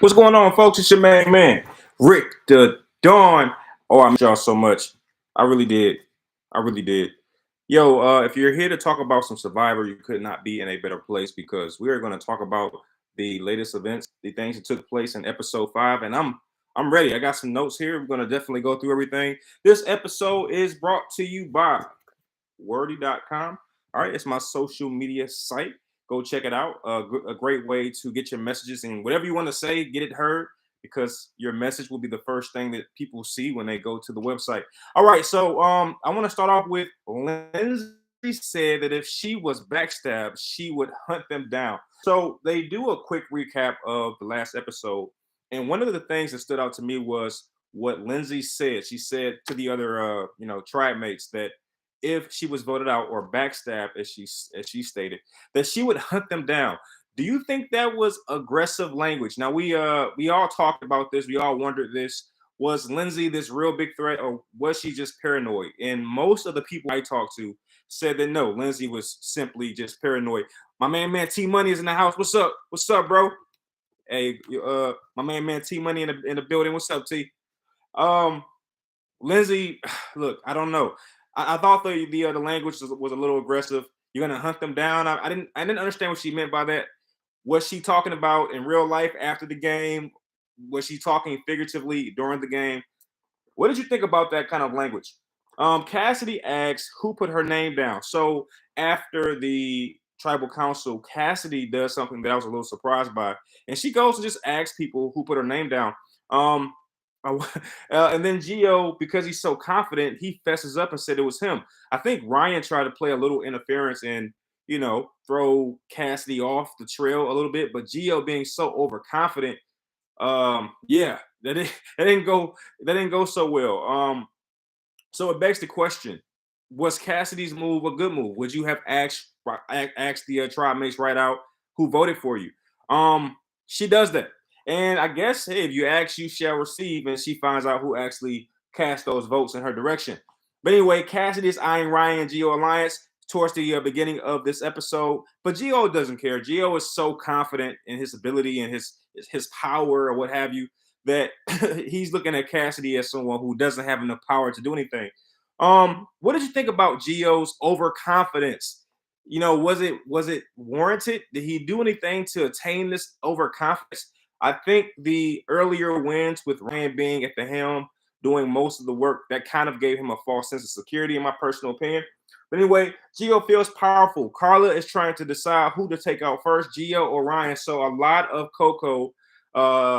What's going on, folks? It's your main man, Rick the Dawn. Oh, I miss y'all so much. I really did. I really did. Yo, if you're here to talk about some Survivor, you could not be in a better place because we are going to talk about the latest events, the things that took place in episode 5, and I'm ready. I got some notes here. We're going to definitely go through everything. This episode is brought to you by wordy.com. All right, it's my social media site. Go check it out. A great way to get your messages and whatever you want to say, get it heard because your message will be the first thing that people see when they go to the website. All right, so I want to start off with Lindsay said that if she was backstabbed, she would hunt them down. So they do a quick recap of the last episode, and one of the things that stood out to me was what Lindsay said. She said to the other, tribe mates that if she was voted out or backstabbed, as she stated, that she would hunt them down. Do you think that was aggressive language? Now we all talked about this. We all wondered this. Was Lindsay this real big threat, or was she just paranoid? And most of the people I talked to said that no, Lindsay was simply just paranoid. My man T Money is in the house. What's up? What's up, bro? Hey, my man T Money in the building. What's up, T? Um, Lindsay, look, I don't know. I thought the language was a little aggressive. You're gonna hunt them down. I didn't understand what she meant by that. Was she talking about in real life after the game? Was she talking figuratively during the game? What did you think about that kind of language? Cassidy asks who put her name down. So after the tribal council, Cassidy does something that I was a little surprised by, and she goes and just asks people who put her name down. Um, and then Gio, because he's so confident, he fesses up and said it was him. I think Ryan tried to play a little interference and throw Cassidy off the trail a little bit, but Gio being so overconfident, yeah, that didn't go so well. So it begs the question: was Cassidy's move a good move? Would you have asked the tribe mates right out who voted for you? She does that, and I guess hey, if you ask, you shall receive, and she finds out who actually cast those votes in her direction. But anyway, Cassidy is eyeing Ryan and Gio alliance towards the beginning of this episode, but Gio doesn't care. Gio is so confident in his ability and his power or what have you that he's looking at Cassidy as someone who doesn't have enough power to do anything. What did you think about Gio's overconfidence? Was it warranted? Did he do anything to attain this overconfidence? I think the earlier wins with Ryan being at the helm, doing most of the work, that kind of gave him a false sense of security, in my personal opinion. But anyway, Gio feels powerful. Carla is trying to decide who to take out first, Gio or Ryan. So a lot of Coco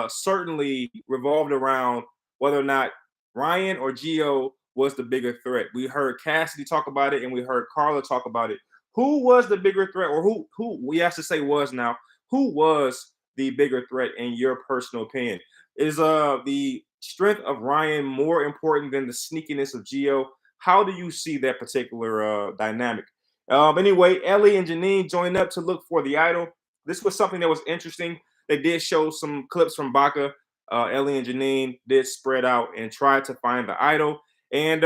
certainly revolved around whether or not Ryan or Gio was the bigger threat. We heard Cassidy talk about it, and we heard Carla talk about it. Who was the bigger threat, or who we have to say was now? Who was the bigger threat in your personal opinion? Is the strength of Ryan more important than the sneakiness of Gio? How do you see that particular dynamic? Anyway, Ellie and Janine joined up to look for the idol. This was something that was interesting. They did show some clips from Baca. Ellie and Janine did spread out and try to find the idol. And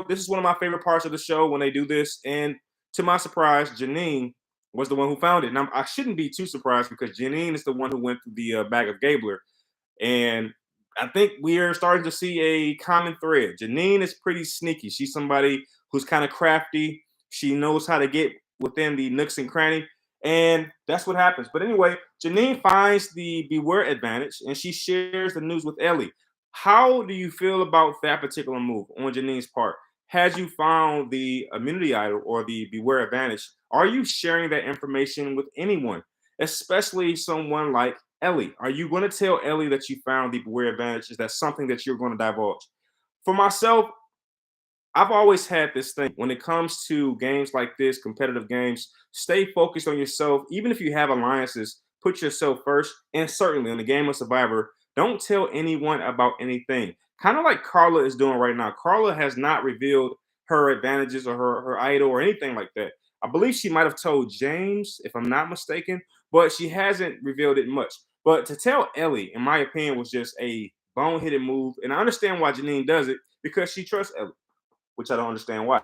this is one of my favorite parts of the show when they do this. And to my surprise, Janine was the one who found it. And I shouldn't be too surprised because Janine is the one who went through the bag of Gabler. And I think we are starting to see a common thread. Janine is pretty sneaky. She's somebody who's kind of crafty. She knows how to get within the nooks and cranny. And that's what happens. But anyway, Janine finds the beware advantage and she shares the news with Ellie. How do you feel about that particular move on Janine's part? Had you found the immunity idol or the beware advantage? Are you sharing that information with anyone, especially someone like Ellie? Are you going to tell Ellie that you found the beware advantage? Is that something that you're going to divulge? For myself, I've always had this thing when it comes to games like this, competitive games, stay focused on yourself. Even if you have alliances, put yourself first. And certainly in the game of Survivor, don't tell anyone about anything. Kind of like Carla is doing right now. Carla has not revealed her advantages or her idol or anything like that. I believe she might have told James, if I'm not mistaken, but she hasn't revealed it much. But to tell Ellie, in my opinion, was just a boneheaded move. And I understand why Janine does it because she trusts Ellie, which I don't understand why.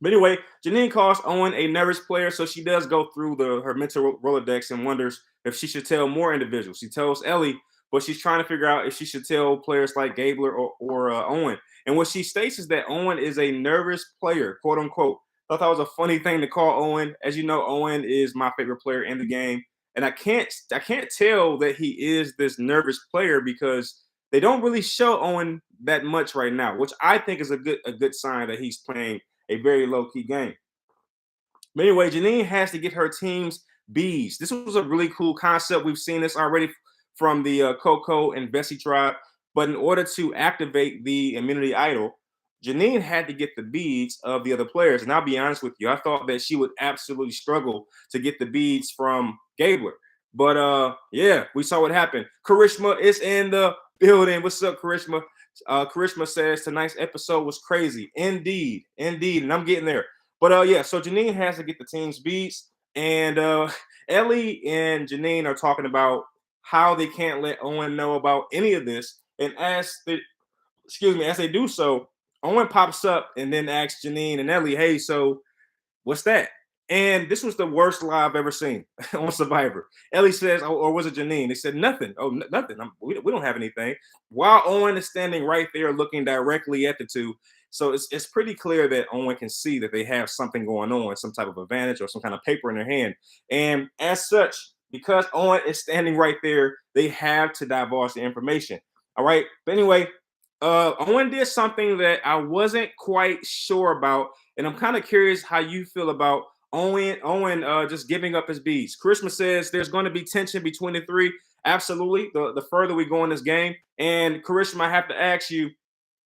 But anyway, Janine calls Owen a nervous player, so she does go through her mental Rolodex and wonders if she should tell more individuals. She tells Ellie, but she's trying to figure out if she should tell players like Gabler or Owen. And what she states is that Owen is a nervous player, quote unquote. I thought that was a funny thing to call Owen. As you know, Owen is my favorite player in the game, and I can't tell that he is this nervous player because they don't really show Owen that much right now, which I think is a good sign that he's playing a very low key game. But anyway, Janine has to get her team's bees. This was a really cool concept. We've seen this already from the Coco and Bessie tribe. But in order to activate the immunity idol, Janine had to get the beads of the other players. And I'll be honest with you, I thought that she would absolutely struggle to get the beads from Gabler. But yeah, we saw what happened. Karishma is in the building. What's up, Karishma? Karishma says tonight's episode was crazy. Indeed, indeed. And I'm getting there. But yeah, so Janine has to get the team's beats, and Ellie and Janine are talking about how they can't let Owen know about any of this. And as they do so, Owen pops up and then asks Janine and Ellie, "Hey, so what's that?" And this was the worst lie I've ever seen on Survivor. Ellie says, or was it Janine? They said nothing. Oh, nothing. We don't have anything. While Owen is standing right there looking directly at the two. So it's pretty clear that Owen can see that they have something going on, some type of advantage or some kind of paper in their hand. And as such, because Owen is standing right there, they have to divulge the information. All right. But anyway, Owen did something that I wasn't quite sure about, and I'm kind of curious how you feel about Owen just giving up his beads. Christmas says there's going to be tension between the three. Absolutely. The further we go in this game, and Karishma, I have to ask you,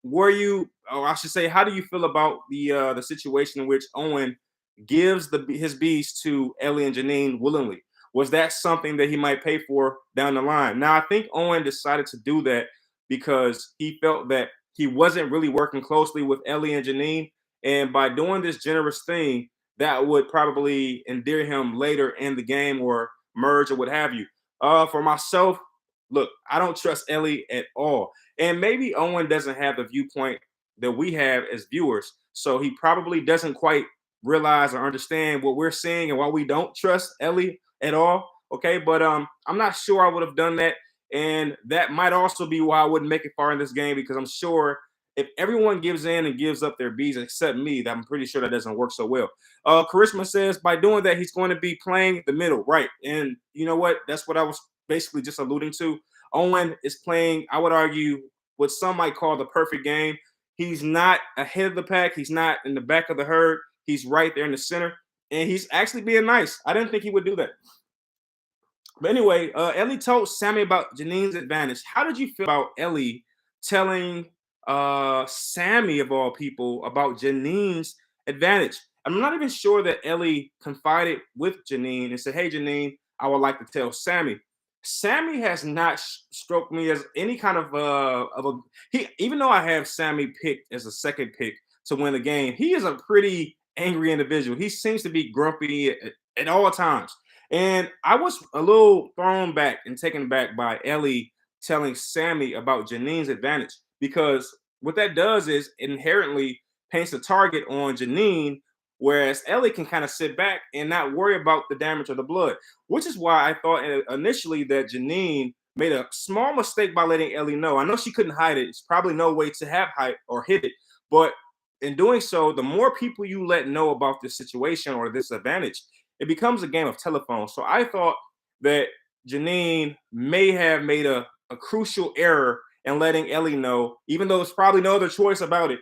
were you, or I should say, how do you feel about the situation in which Owen gives his beads to Ellie and Janine willingly? Was that something that he might pay for down the line? Now, I think Owen decided to do that because he felt that he wasn't really working closely with Ellie and Janine, and by doing this generous thing, that would probably endear him later in the game or merge or what have you. For myself, look, I don't trust Ellie at all. And maybe Owen doesn't have the viewpoint that we have as viewers. So he probably doesn't quite realize or understand what we're seeing and why we don't trust Ellie at all. Okay. But I'm not sure I would have done that. And that might also be why I wouldn't make it far in this game, because I'm sure if everyone gives in and gives up their bees except me, that I'm pretty sure that doesn't work so well. Karishma says by doing that, he's going to be playing the middle, right? And you know what? That's what I was basically just alluding to. Owen is playing, I would argue, what some might call the perfect game. He's not ahead of the pack. He's not in the back of the herd. He's right there in the center, and he's actually being nice. I didn't think he would do that. But anyway, Ellie told Sammy about Janine's advantage. How did you feel about Ellie telling Sammy, of all people, about Janine's advantage? I'm not even sure that Ellie confided with Janine and said, "Hey, Janine, I would like to tell Sammy." Sammy has not struck me as any kind of a he. Even though I have Sammy picked as a second pick to win the game, he is a pretty angry individual. He seems to be grumpy at all times. And I was a little thrown back and taken back by Ellie telling Sammy about Janine's advantage, because what that does is inherently paints a target on Janine, whereas Ellie can kind of sit back and not worry about the damage or the blood, which is why I thought initially that Janine made a small mistake by letting Ellie know. I know she couldn't hide it. It's probably no way to have hide or hid it, but in doing so, the more people you let know about this situation or this advantage, it becomes a game of telephone. So I thought that Janine may have made a crucial error in letting Ellie know, even though there's probably no other choice about it.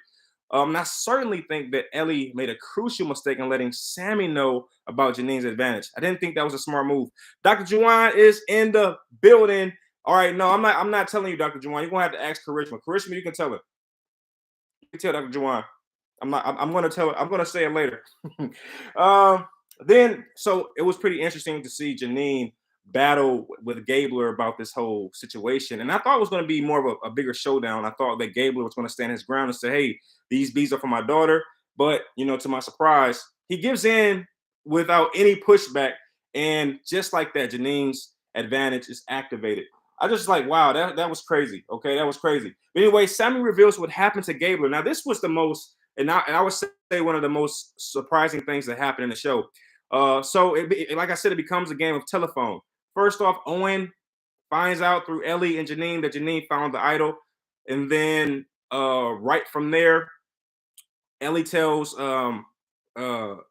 I certainly think that Ellie made a crucial mistake in letting Sammy know about Janine's advantage. I didn't think that was a smart move. Dr. Juwan is in the building. All right, no, I'm not telling you, Dr. Juwan. You're gonna have to ask Karishma. Karishma, you can tell her. You can tell Dr. Juwan. I'm gonna tell her. I'm gonna say it later. um, then so it was pretty interesting to see Janine battle with Gabler about this whole situation. And I thought it was going to be more of a bigger showdown. I thought that Gabler was going to stand his ground and say, "Hey, these bees are for my daughter." But, to my surprise, he gives in without any pushback. And just like that, Janine's advantage is activated. I just like, wow, that was crazy. Okay, that was crazy. But anyway, Sammy reveals what happened to Gabler. Now, this was the most And I would say one of the most surprising things that happened in the show. Like I said, it becomes a game of telephone. First off, Owen finds out through Ellie and Janine that Janine found the idol, and then right from there, Ellie tells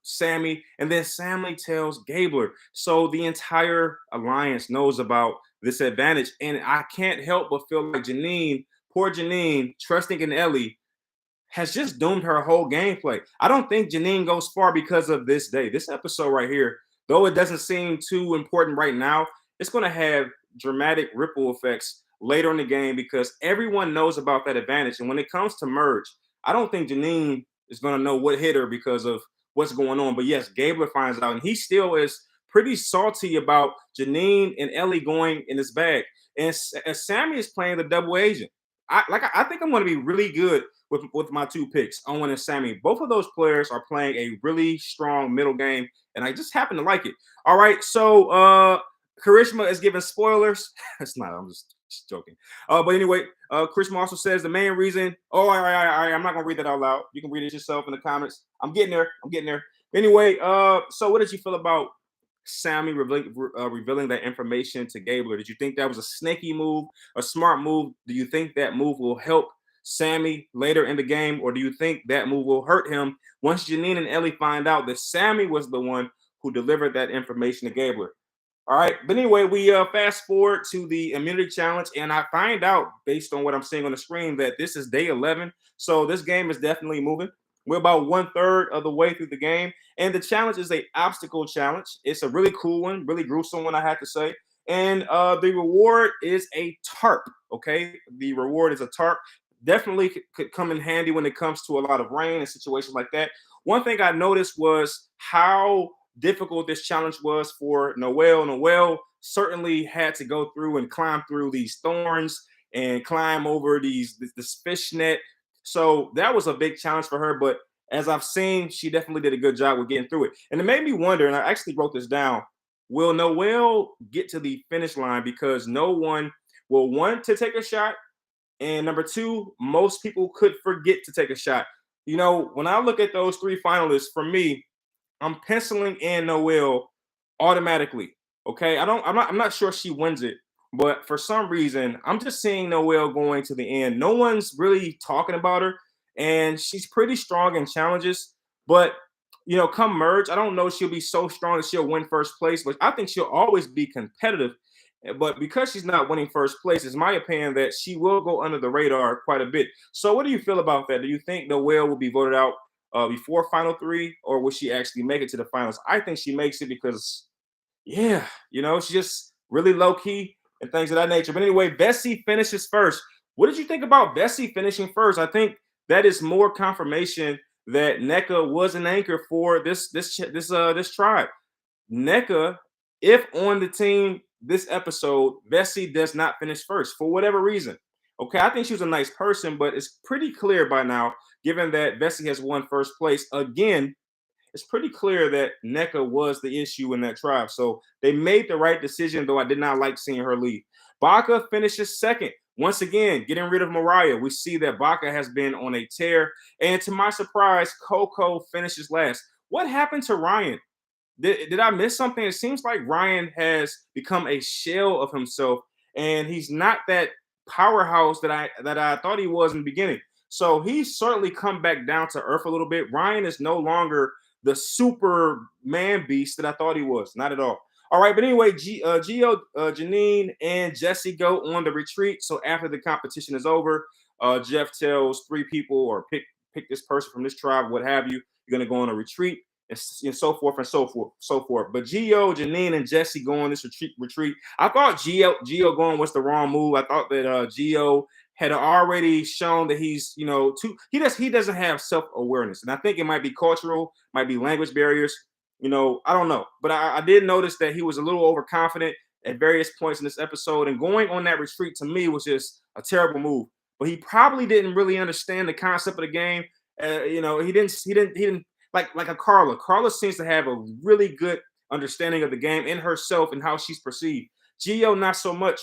Sammy, and then Sammy tells Gabler. So the entire alliance knows about this advantage, and I can't help but feel like Janine, poor Janine, trusting in Ellie, has just doomed her whole gameplay. I don't think Janine goes far because of this day. This episode right here, though it doesn't seem too important right now, it's going to have dramatic ripple effects later in the game because everyone knows about that advantage. And when it comes to merge, I don't think Janine is going to know what hit her because of what's going on. But yes, Gabler finds out, and he still is pretty salty about Janine and Ellie going in his bag. And as Sammy is playing the double agent, I think I'm going to be really good with my two picks, Owen and Sammy. Both of those players are playing a really strong middle game, and I just happen to like it. All right, so Karishma is giving spoilers. It's not. I'm just joking. But anyway, Karishma also says the main reason. Oh, all right. I'm not gonna read that out loud. You can read it yourself in the comments. I'm getting there. Anyway, so what did you feel about Sammy revealing that information to Gabler? Did you think that was a snaky move, a smart move? Do you think that move will help Sammy later in the game, or do you think that move will hurt him once Janine and Ellie find out that Sammy was the one who delivered that information to Gabler? All right, but anyway, we fast forward to the immunity challenge, and I find out based on what I'm seeing on the screen that this is day 11. So this game is definitely moving. We're about 1/3 of the way through the game, and the challenge is a obstacle challenge. It's a really cool one, really gruesome one, I have to say. And the reward is a tarp. Okay, the reward is a tarp. Definitely could come in handy when it comes to a lot of rain and situations like that. One thing I noticed was how difficult this challenge was for Noelle. Noelle certainly had to go through and climb through these thorns and climb over this fishnet. So that was a big challenge for her. But as I've seen, she definitely did a good job with getting through it. And it made me wonder, and I actually wrote this down, will Noelle get to the finish line because no one will want to take a shot? And number two, most people could forget to take a shot. You know, when I look at those three finalists, for me, I'm penciling in Noelle automatically. Okay, I'm not sure she wins it, but for some reason, I'm just seeing Noelle going to the end. No one's really talking about her, and she's pretty strong in challenges. But come merge, I don't know if she'll be so strong that she'll win first place, but I think she'll always be competitive. But because she's not winning first place, it's my opinion that she will go under the radar quite a bit. So, what do you feel about that? Do you think Noelle will be voted out before final three, or will she actually make it to the finals? I think she makes it because, yeah, she's just really low key and things of that nature. But anyway, Bessie finishes first. What did you think about Bessie finishing first? I think that is more confirmation that NECA was an anchor for this tribe. NECA, if on the team this episode, Bessie does not finish first for whatever reason. Okay, I think she was a nice person, but it's pretty clear by now, given that Bessie has won first place again, it's pretty clear that NECA was the issue in that tribe. So they made the right decision, though I did not like seeing her leave. Baka finishes second. Once again, getting rid of Mariah. We see that Baka has been on a tear. And to my surprise, Coco finishes last. What happened to Ryan? Did I miss something? It seems like Ryan has become a shell of himself, and he's not that powerhouse that I thought he was in the beginning. So he's certainly come back down to earth a little bit. Ryan is no longer the super man beast that I thought he was. Not at all. All right, but anyway, Gio, Janine, and Jesse go on the retreat. So after the competition is over, Jeff tells three people or pick this person from this tribe, what have you. You're gonna go on a retreat and so forth and so forth. But Gio, Janine, and Jesse go on this retreat. I thought Gio going was the wrong move. I thought that Gio had already shown that he's, he doesn't have self-awareness. And I think it might be cultural, might be language barriers. I don't know. But I did notice that he was a little overconfident at various points in this episode. And going on that retreat to me was just a terrible move. But he probably didn't really understand the concept of the game. He didn't like a Carla. Carla seems to have a really good understanding of the game and herself and how she's perceived. Gio, not so much.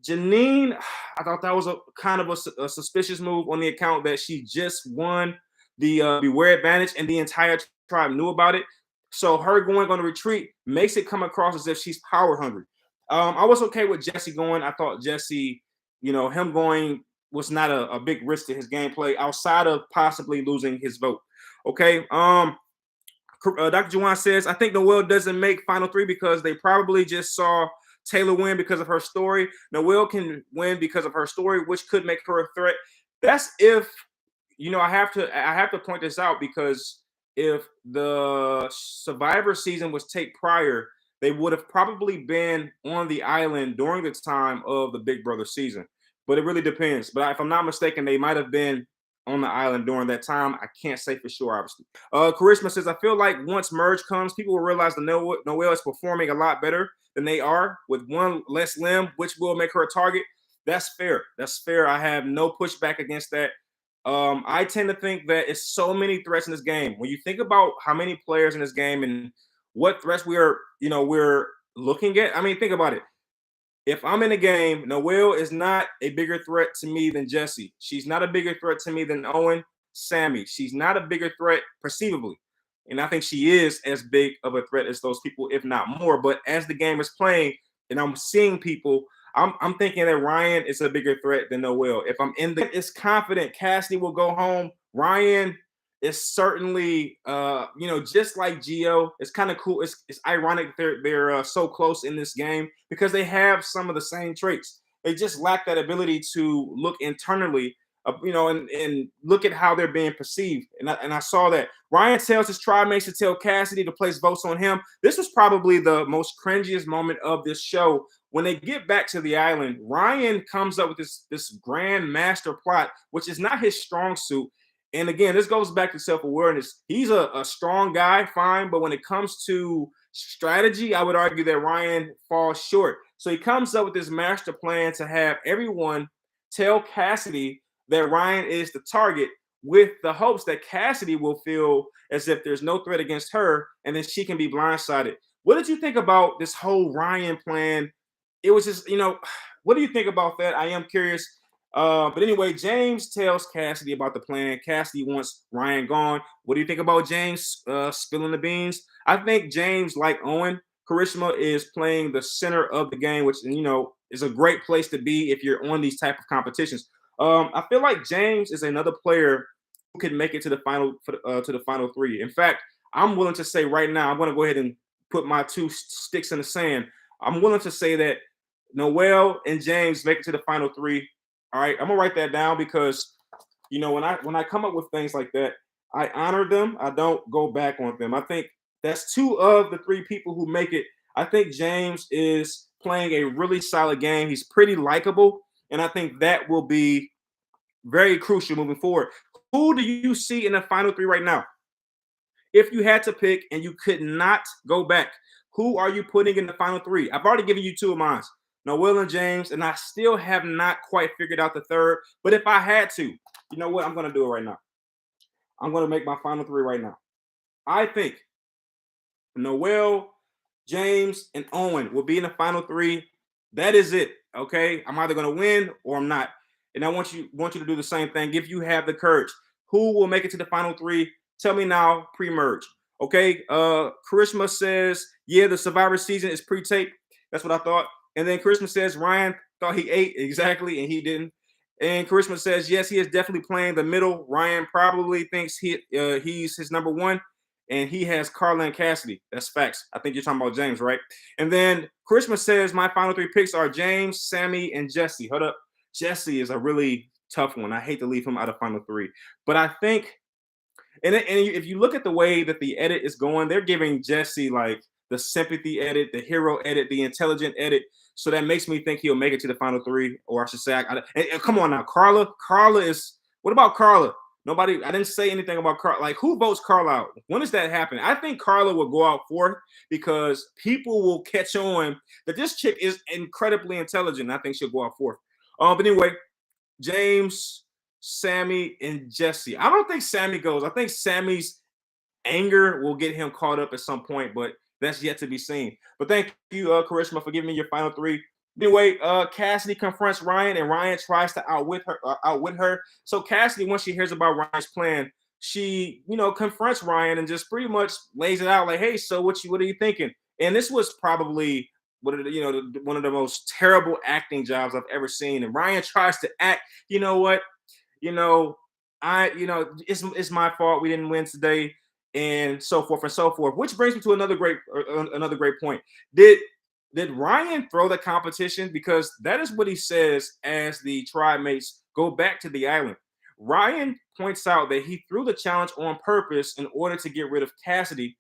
Janine, I thought that was a kind of a suspicious move on the account that she just won the beware advantage, and the entire tribe knew about it. So her going on a retreat makes it come across as if she's power hungry. I was okay with Jesse going. I thought Jesse, him going was not a big risk to his gameplay outside of possibly losing his vote. Okay. Dr. Juwan says, I think Noelle doesn't make final three because they probably just saw Taylor win because of her story. Noelle can win because of her story, which could make her a threat. That's if, I have to point this out because if the Survivor season was take prior, they would have probably been on the island during the time of the Big Brother season. But it really depends. But if I'm not mistaken, they might have been on the island during that time. I can't say for sure, obviously. Charisma says, I feel like once merge comes, people will realize the Noelle is performing a lot better than they are with one less limb, which will make her a target. That's fair. That's fair. I have no pushback against that. I tend to think that it's so many threats in this game. When you think about how many players in this game and what threats we're looking at, I mean, think about it. If I'm in a game, Noelle is not a bigger threat to me than Jesse. She's not a bigger threat to me than Owen, Sammy. She's not a bigger threat perceivably. And I think she is as big of a threat as those people, if not more. But as the game is playing and I'm seeing people, I'm thinking that Ryan is a bigger threat than Noelle. If I'm in it's confident Cassidy will go home. Ryan is certainly, just like Gio. It's kind of cool. It's ironic they're so close in this game because they have some of the same traits. They just lack that ability to look internally, and look at how they're being perceived. And I saw that Ryan tells his tribe mates to tell Cassidy to place votes on him. This was probably the most cringiest moment of this show. When they get back to the island, Ryan comes up with this grand master plot, which is not his strong suit. And again, this goes back to self-awareness. He's a strong guy, fine, but when it comes to strategy, I would argue that Ryan falls short. So he comes up with this master plan to have everyone tell Cassidy that Ryan is the target with the hopes that Cassidy will feel as if there's no threat against her and then she can be blindsided. What did you think about this whole Ryan plan? It was just, what do you think about that? I am curious. But anyway, James tells Cassidy about the plan. Cassidy wants Ryan gone. What do you think about James spilling the beans? I think James, like Owen, Charisma is playing the center of the game, which is a great place to be if you're on these type of competitions. I feel like James is another player who can make it to the final three. In fact, I'm willing to say right now, I'm going to go ahead and put my two sticks in the sand. I'm willing to say that Noelle and James make it to the final three. All right, I'm gonna write that down because when I come up with things like that, I honor them. I don't go back on them. I think that's two of the three people who make it. I think James is playing a really solid game. He's pretty likable, and I think that will be very crucial moving forward. Who do you see in the final three right now? If you had to pick and you could not go back, who are you putting in the final three? I've already given you two of mine. Noelle and James, and I still have not quite figured out the third. But if I had to, you know what? I'm going to do it right now. I'm going to make my final three right now. I think Noelle, James, and Owen will be in the final three. That is it. Okay, I'm either going to win or I'm not. And I want you to do the same thing if you have the courage. Who will make it to the final three? Tell me now, pre-merge. Okay. Charisma says, yeah, the Survivor season is pre-tape. That's what I thought. And then Charisma says Ryan thought he ate exactly, and he didn't. And Charisma says, yes, he is definitely playing the middle. Ryan probably thinks he's his number one, and he has Carla and Cassidy. That's facts. I think you're talking about James, right? And then Charisma says my final three picks are James, Sammy, and Jesse. Hold up. Jesse is a really tough one. I hate to leave him out of final three. But I think, and if you look at the way that the edit is going, they're giving Jesse like the sympathy edit, the hero edit, the intelligent edit. So that makes me think he'll make it to the final three, or I should say, come on now, Carla. Carla is. What about Carla? Nobody. I didn't say anything about Carla. Like, who votes Carla out? When does that happen? I think Carla will go out fourth because people will catch on that this chick is incredibly intelligent. I think she'll go out fourth. But anyway, James, Sammy, and Jesse. I don't think Sammy goes. I think Sammy's anger will get him caught up at some point, but that's yet to be seen. But thank you, Charisma, for giving me your final three. Anyway, Cassidy confronts Ryan, and Ryan tries to outwit her. So Cassidy, once she hears about Ryan's plan, she, confronts Ryan and just pretty much lays it out like, "Hey, so what are you thinking?" And this was probably one of the most terrible acting jobs I've ever seen. And Ryan tries to act, you know what, you know, it's my fault we didn't win today, and so forth and so forth. Which brings me to another great point. Did did Ryan throw the competition? Because that is what he says as the tribe mates go back to the island. Ryan points out that he threw the challenge on purpose in order to get rid of Cassidy.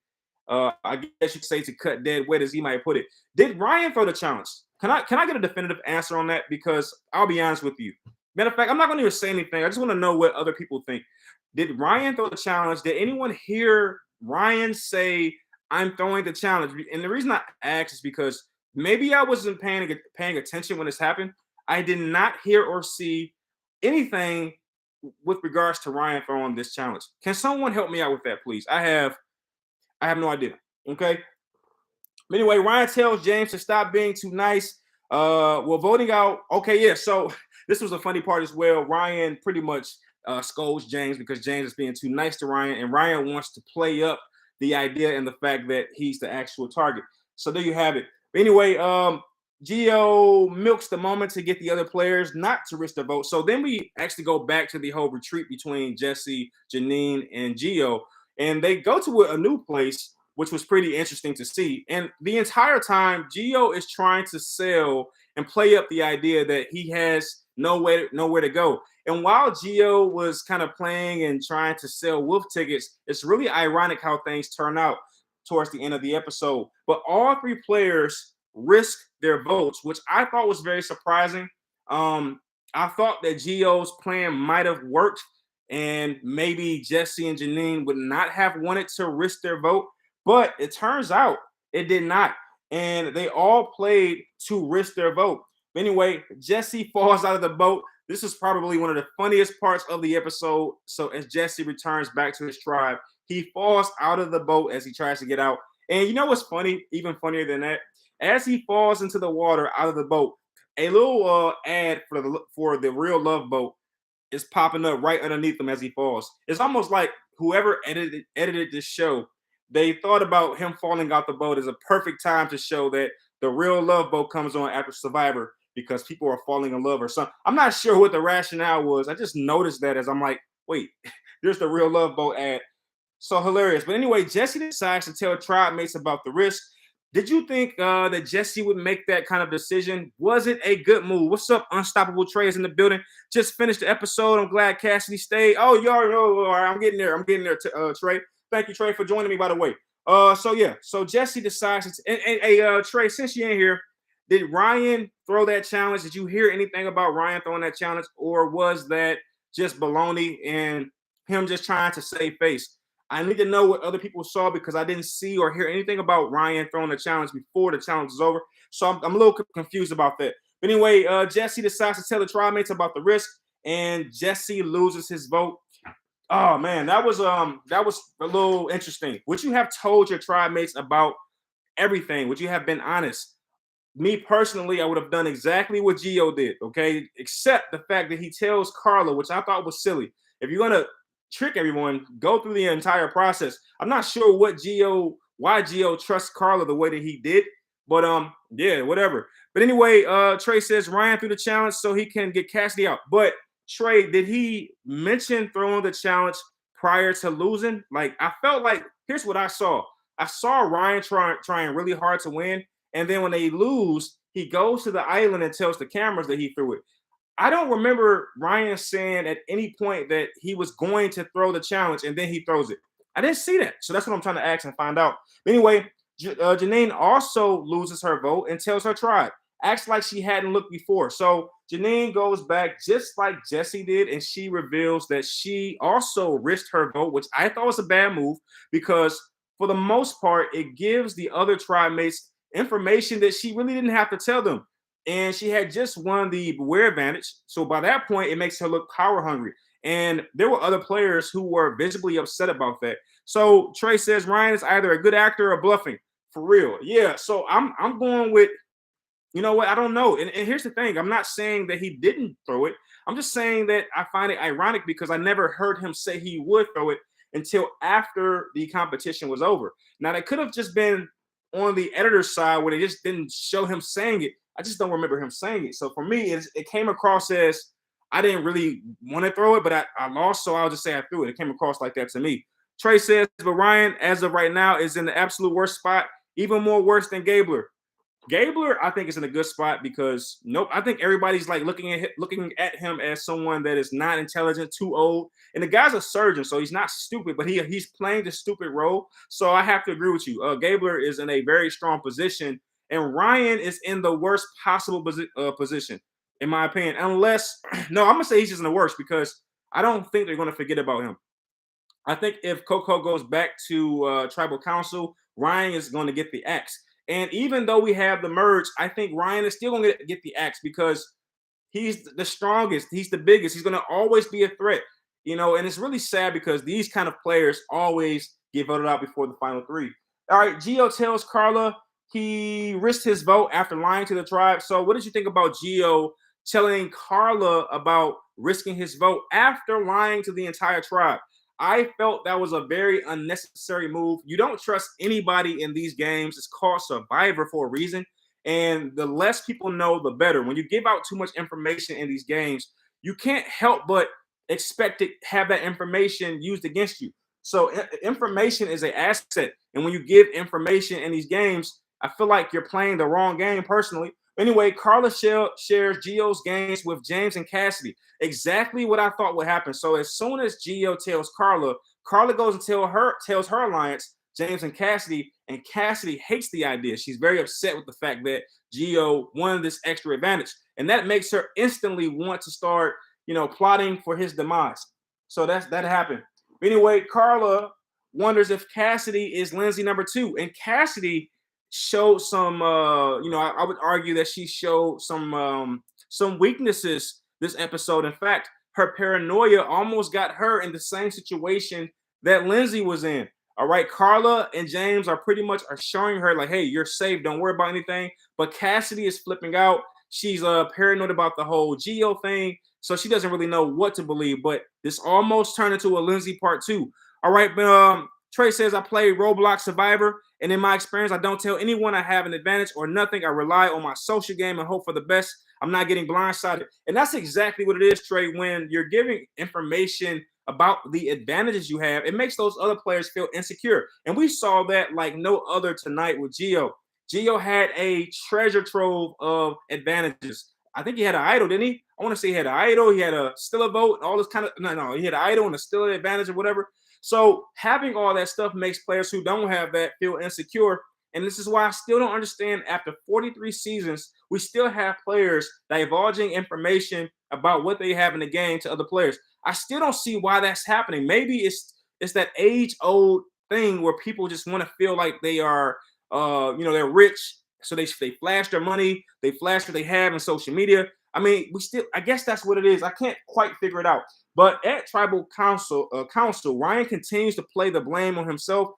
I guess you could say to cut dead weight, as he might put it. Did Ryan throw the challenge? Can I get a definitive answer on that? Because I'll be honest with you. Matter of fact, I'm not going to even say anything. I just want to know what other people think. Did Ryan throw the challenge? Did anyone hear Ryan say, "I'm throwing the challenge"? And the reason I ask is because maybe I wasn't paying attention when this happened. I did not hear or see anything with regards to Ryan throwing this challenge. Can someone help me out with that, please? I have no idea. Okay. But anyway, Ryan tells James to stop being too nice. Well, voting out. Okay, yeah. So this was a funny part as well. Ryan pretty much scolds James because James is being too nice to Ryan, and Ryan wants to play up the idea and the fact that he's the actual target. So there you have it. But anyway, Gio milks the moment to get the other players not to risk their vote. So then we actually go back to the whole retreat between Jesse, Janine, and Gio, and they go to a new place, which was pretty interesting to see. And the entire time, Gio is trying to sell and play up the idea that he has nowhere to go. And while Gio was kind of playing and trying to sell wolf tickets, it's really ironic how things turn out towards the end of the episode. But all three players risk their votes, which I thought was very surprising. I thought that Gio's plan might have worked, and maybe Jesse and Janine would not have wanted to risk their vote, but it turns out it did not. And they all played to risk their vote. But anyway, Jesse falls out of the boat. This is probably one of the funniest parts of the episode. So as Jesse returns back to his tribe, he falls out of the boat as he tries to get out. And you know what's funny? Even funnier than that, as he falls into the water out of the boat, a little ad for the Real Love boat is popping up right underneath him as he falls. It's almost like whoever edited this show, they thought about him falling out the boat as a perfect time to show that the Real Love boat comes on after Survivor because people are falling in love or something. I'm not sure what the rationale was. I just noticed that as I'm like, wait, there's the Real Love boat ad. So hilarious. But anyway, Jesse decides to tell tribe mates about the risk. Did you think that Jesse would make that kind of decision? Was it a good move? What's up, Unstoppable Trey is in the building. Just finished the episode. I'm glad Cassidy stayed. Oh, you already know. All right, I'm getting there. Trey. Thank you, Trey, for joining me, by the way. So Jesse decides to, and Trey, since you're in here, did Ryan throw that challenge? Did you hear anything about Ryan throwing that challenge, or was that just baloney and him just trying to save face? I need to know what other people saw because I didn't see or hear anything about Ryan throwing the challenge before the challenge is over. So I'm a little confused about that. But anyway, Jesse decides to tell the tribe mates about the risk, and Jesse loses his vote. Oh man, that was a little interesting. Would you have told your tribe mates about everything? Would you have been honest? Me personally, I would have done exactly what Gio did, okay? Except the fact that he tells Carla, which I thought was silly. If you're gonna trick everyone, go through the entire process. I'm not sure why Gio trusts Carla the way that he did, but yeah, whatever. But anyway, Trey says Ryan threw the challenge so he can get Cassidy out. But Trey, did he mention throwing the challenge prior to losing? Like, I felt like, here's what I saw. I saw Ryan trying really hard to win, and then when they lose, he goes to the island and tells the cameras that he threw it. I don't remember Ryan saying at any point that he was going to throw the challenge and then he throws it. I didn't see that. So that's what I'm trying to ask and find out. But anyway, Janine also loses her vote and tells her tribe. Acts like she hadn't looked before. So Janine goes back just like Jesse did, and she reveals that she also risked her vote, which I thought was a bad move because for the most part, it gives the other tribe mates information that she really didn't have to tell them. And she had just won the Beware advantage. So by that point, it makes her look power hungry. And there were other players who were visibly upset about that. So Trey says Ryan is either a good actor or bluffing. For real. Yeah. So I'm going with, You know what? I don't know. And here's the thing. I'm not saying that he didn't throw it. I'm just saying that I find it ironic because I never heard him say he would throw it until after the competition was over. Now, that could have just been on the editor's side where they just didn't show him saying it. I just don't remember him saying it. So for me, it came across as I didn't really want to throw it, but I lost. So I'll just say I threw it. It came across like that to me. Trey says, but Ryan, as of right now, is in the absolute worst spot, even more worse than Gabler. Gabler, I think, is in a good spot because nope, I think everybody's like looking at him as someone that is not intelligent, too old, and the guy's a surgeon, so he's not stupid, but he's playing the stupid role. So I have to agree with you. Gabler is in a very strong position, and Ryan is in the worst possible position, in my opinion. Unless, no, I'm gonna say he's just in the worst because I don't think they're gonna forget about him. I think if Coco goes back to tribal council, Ryan is going to get the axe. And even though we have the merge, I think Ryan is still going to get the axe because he's the strongest. He's the biggest. He's going to always be a threat, and it's really sad because these kind of players always get voted out before the final three. All right, Gio tells Carla he risked his vote after lying to the tribe. So what did you think about Gio telling Carla about risking his vote after lying to the entire tribe? I felt that was a very unnecessary move. You don't trust anybody in these games. It's called Survivor for a reason. And the less people know, the better. When you give out too much information in these games, you can't help but expect to have that information used against you. So information is an asset. And when you give information in these games, I feel like you're playing the wrong game personally. Anyway, Carla shares Gio's games with James and Cassidy. Exactly what I thought would happen. So as soon as Gio tells Carla, Carla goes and tells her alliance, James and Cassidy hates the idea. She's very upset with the fact that Gio won this extra advantage. And that makes her instantly want to start, plotting for his demise. So that happened. Anyway, Carla wonders if Cassidy is Lindsay number 2. And Cassidy showed some I would argue that she showed some weaknesses this episode. In fact, her paranoia almost got her in the same situation that Lindsay was in. All right, Carla and James are pretty much showing her like, hey, you're safe, don't worry about anything. But Cassidy is flipping out. She's paranoid about the whole Gio thing, so she doesn't really know what to believe. But this almost turned into a Lindsay part 2. All right, but Trey says, I play Roblox Survivor, and in my experience, I don't tell anyone I have an advantage or nothing. I rely on my social game and hope for the best. I'm not getting blindsided. And that's exactly what it is, Trey. When you're giving information about the advantages you have, it makes those other players feel insecure. And we saw that like no other tonight with Gio. Gio had a treasure trove of advantages. I think he had an idol, didn't he? I want to say he had an idol. He had a still a vote, all this kind of, no, he had an idol and a still advantage or whatever. So having all that stuff makes players who don't have that feel insecure. And this is why I still don't understand, after 43 seasons, we still have players divulging information about what they have in the game to other players. I still don't see why that's happening. Maybe it's that age-old thing where people just want to feel like they are, they're rich. So they flash their money, they flash what they have in social media. I mean, I guess that's what it is. I can't quite figure it out. But at Tribal Council, Ryan continues to play the blame on himself.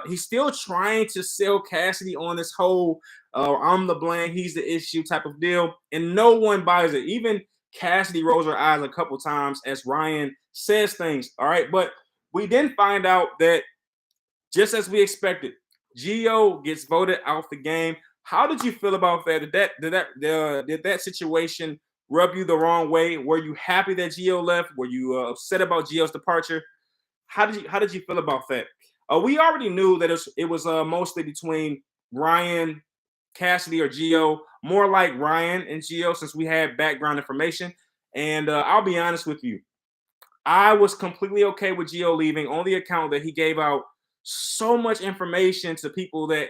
He's still trying to sell Cassidy on this whole I'm the blame, he's the issue type of deal. And no one buys it. Even Cassidy rolls her eyes a couple times as Ryan says things. All right. But we then find out that, just as we expected, Gio gets voted out the game. How did you feel about that? Did that situation rub you the wrong way? Were you happy that Gio left? Were you upset about Gio's departure? How did you feel about that? We already knew that it was mostly between Ryan, Cassidy, or Gio. More like Ryan and Gio, since we had background information. And I'll be honest with you, I was completely okay with Gio leaving on the account that he gave out so much information to people that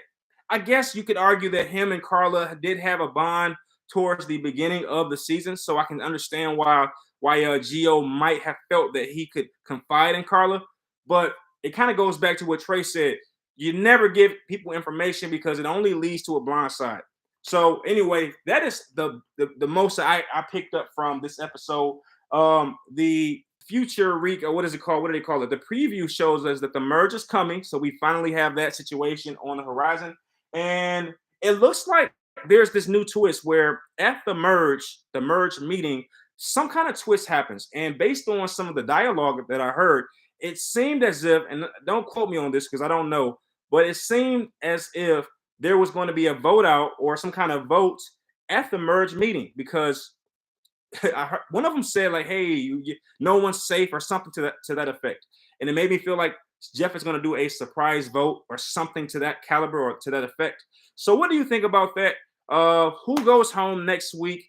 I guess you could argue that him and Carla did have a bond towards the beginning of the season. So I can understand why Gio might have felt that he could confide in Carla. But it kind of goes back to what Trey said. You never give people information because it only leads to a blind side. So anyway, that is the most I picked up from this episode. The future or what is it called? What do they call it? The preview shows us that the merge is coming. So we finally have that situation on the horizon. And it looks like there's this new twist where at the merge meeting, some kind of twist happens. And based on some of the dialogue that I heard, it seemed as if, and don't quote me on this because I don't know, but it seemed as if there was going to be a vote out or some kind of vote at the merge meeting because I heard, one of them said like, "Hey, no one's safe" or something to that effect, and it made me feel like Jeff is going to do a surprise vote or something to that caliber or to that effect. So, what do you think about that? Who goes home next week?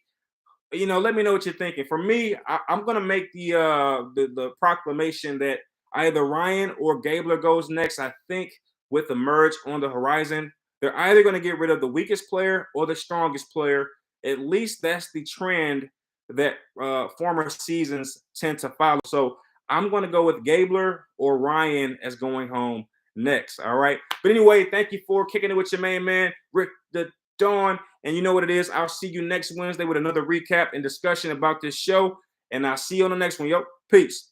Let me know what you're thinking. For me, I'm gonna make the proclamation that either Ryan or Gabler goes next. I think with the merge on the horizon, they're either gonna get rid of the weakest player or the strongest player. At least that's the trend that former seasons tend to follow. So I'm gonna go with Gabler or Ryan as going home next. All right. But anyway, thank you for kicking it with your main man, Rick the Dawn. And you know what it is. I'll see you next Wednesday with another recap and discussion about this show. And I'll see you on the next one. Yo, peace.